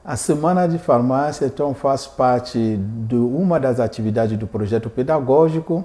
A Semana de Farmácia então faz parte de uma das atividades do projeto pedagógico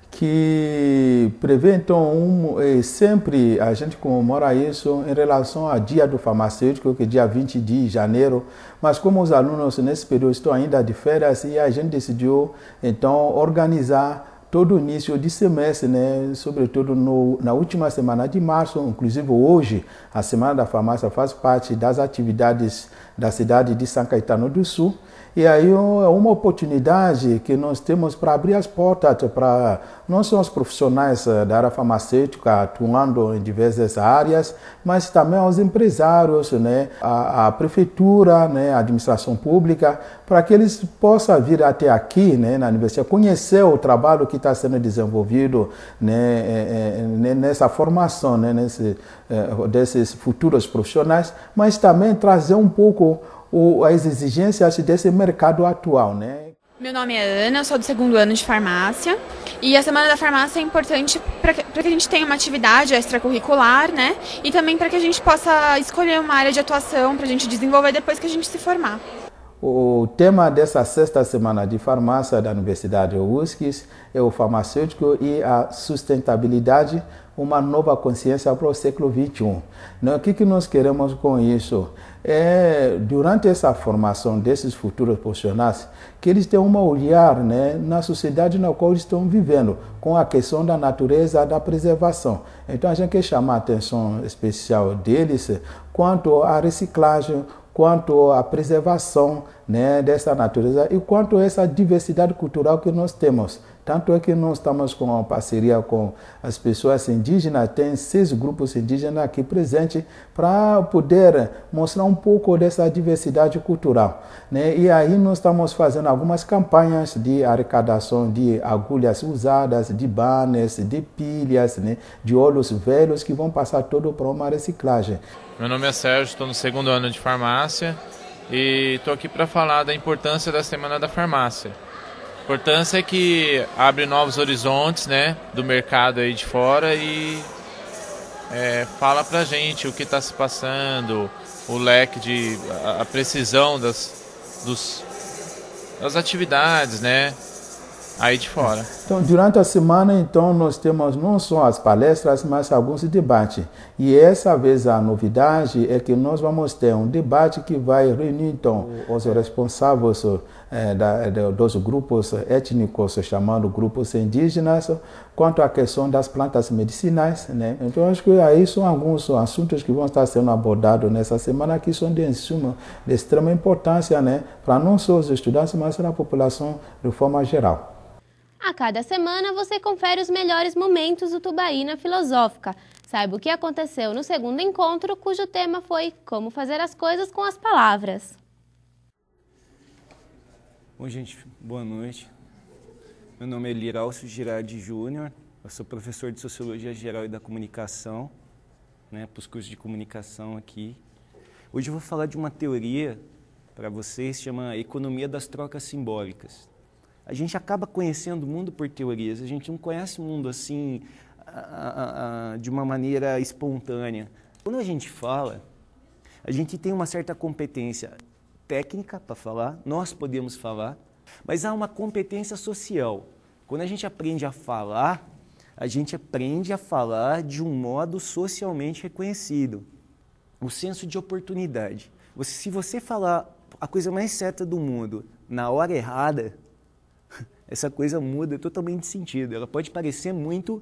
que prevê então sempre a gente comemora isso em relação ao Dia do Farmacêutico, que é dia 20 de janeiro, mas como os alunos nesse período estão ainda de férias e a gente decidiu então organizar todo o início de semestre, né? Sobretudo na última semana de março, inclusive hoje, a Semana da Farmácia faz parte das atividades da cidade de São Caetano do Sul. E aí é uma oportunidade que nós temos para abrir as portas para não só os profissionais da área farmacêutica atuando em diversas áreas, mas também aos empresários, né, a prefeitura, né, a administração pública, para que eles possam vir até aqui, né, na universidade, conhecer o trabalho que está sendo desenvolvido, né, nessa formação, né, desses futuros profissionais, mas também trazer um pouco as exigências desse mercado atual, né? Meu nome é Ana, sou do 2º ano de farmácia e a Semana da Farmácia é importante para que a gente tenha uma atividade extracurricular, né? E também para que a gente possa escolher uma área de atuação para a gente desenvolver depois que a gente se formar. O tema dessa 6ª Semana de Farmácia da Universidade USC é o farmacêutico e a sustentabilidade, uma nova consciência para o século XXI. O que nós queremos com isso? Durante essa formação desses futuros profissionais, que eles tenham um olhar, né, na sociedade na qual eles estão vivendo, com a questão da natureza, da preservação. Então a gente quer chamar a atenção especial deles quanto à reciclagem, quanto à preservação, né, dessa natureza e quanto a essa diversidade cultural que nós temos. Tanto é que nós estamos com uma parceria com as pessoas indígenas, tem 6 grupos indígenas aqui presentes para poder mostrar um pouco dessa diversidade cultural, né? E aí nós estamos fazendo algumas campanhas de arrecadação de agulhas usadas, de banners, de pilhas, né, de óleos velhos que vão passar todo para uma reciclagem. Meu nome é Sérgio, estou no 2º ano de farmácia e estou aqui para falar da importância da Semana da Farmácia. A importância é que abre novos horizontes, né, do mercado aí de fora e fala pra gente o que está se passando, o leque a precisão das atividades, né, aí de fora. Então, durante a semana, então, nós temos não só as palestras, mas alguns debates. E essa vez a novidade é que nós vamos ter um debate que vai reunir, então, os responsáveis dos grupos étnicos, chamando grupos indígenas, quanto à questão das plantas medicinais, né? Então, acho que aí são alguns assuntos que vão estar sendo abordados nessa semana, que são de extrema importância, né, para não só os estudantes, mas para a população de forma geral. A cada semana você confere os melhores momentos do Tubaína Filosófica. Saiba o que aconteceu no 2º encontro, cujo tema foi Como fazer as coisas com as palavras. Bom, gente, boa noite. Meu nome é Liralcio Girardi Júnior, eu sou professor de Sociologia Geral e da Comunicação, né, para os cursos de comunicação aqui. Hoje eu vou falar de uma teoria para vocês, chama Economia das Trocas Simbólicas. A gente acaba conhecendo o mundo por teorias, a gente não conhece o mundo assim, de uma maneira espontânea. Quando a gente fala, a gente tem uma certa competência técnica para falar, nós podemos falar, mas há uma competência social. Quando a gente aprende a falar, a gente aprende a falar de um modo socialmente reconhecido. O senso de oportunidade. Se você falar a coisa mais certa do mundo na hora errada, essa coisa muda totalmente de sentido. Ela pode parecer muito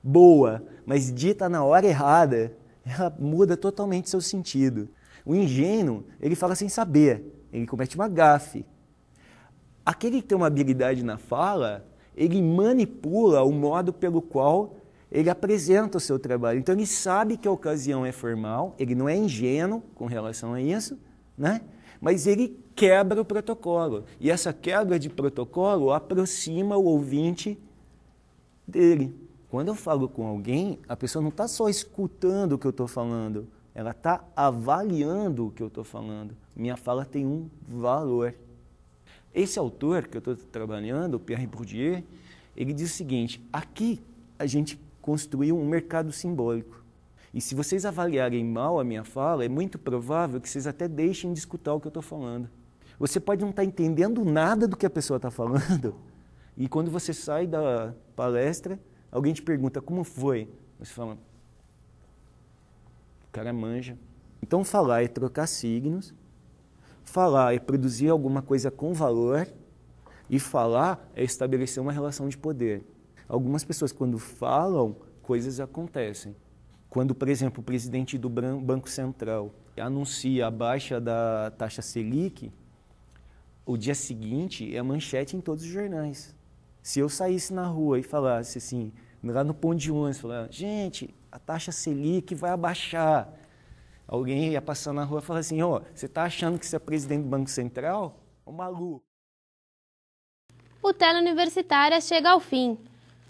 boa, mas dita na hora errada, ela muda totalmente seu sentido. O ingênuo, ele fala sem saber, ele comete uma gafe. Aquele que tem uma habilidade na fala, ele manipula o modo pelo qual ele apresenta o seu trabalho. Então ele sabe que a ocasião é formal, ele não é ingênuo com relação a isso, né? Mas ele quebra o protocolo. E essa quebra de protocolo aproxima o ouvinte dele. Quando eu falo com alguém, a pessoa não está só escutando o que eu estou falando, ela está avaliando o que eu estou falando. Minha fala tem um valor. Esse autor que eu estou trabalhando, Pierre Bourdieu, ele diz o seguinte: aqui a gente construiu um mercado simbólico. E se vocês avaliarem mal a minha fala, é muito provável que vocês até deixem de escutar o que eu estou falando. Você pode não estar entendendo nada do que a pessoa está falando, e quando você sai da palestra, alguém te pergunta como foi. Você fala, o cara manja. Então falar é trocar signos, falar é produzir alguma coisa com valor, e falar é estabelecer uma relação de poder. Algumas pessoas, quando falam, coisas acontecem. Quando, por exemplo, o presidente do Banco Central anuncia a baixa da taxa Selic, o dia seguinte é manchete em todos os jornais. Se eu saísse na rua e falasse assim, lá no ponto de ônibus, falar, gente, a taxa Selic vai abaixar. Alguém ia passar na rua e falar assim, ó, você está achando que você é presidente do Banco Central? Ô maluco. O Tela Universitária chega ao fim.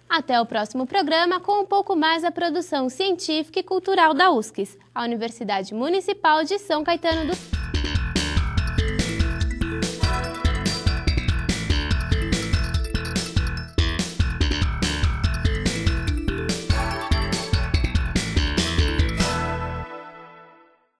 Até o próximo programa com um pouco mais da produção científica e cultural da USCS, a Universidade Municipal de São Caetano do Sul.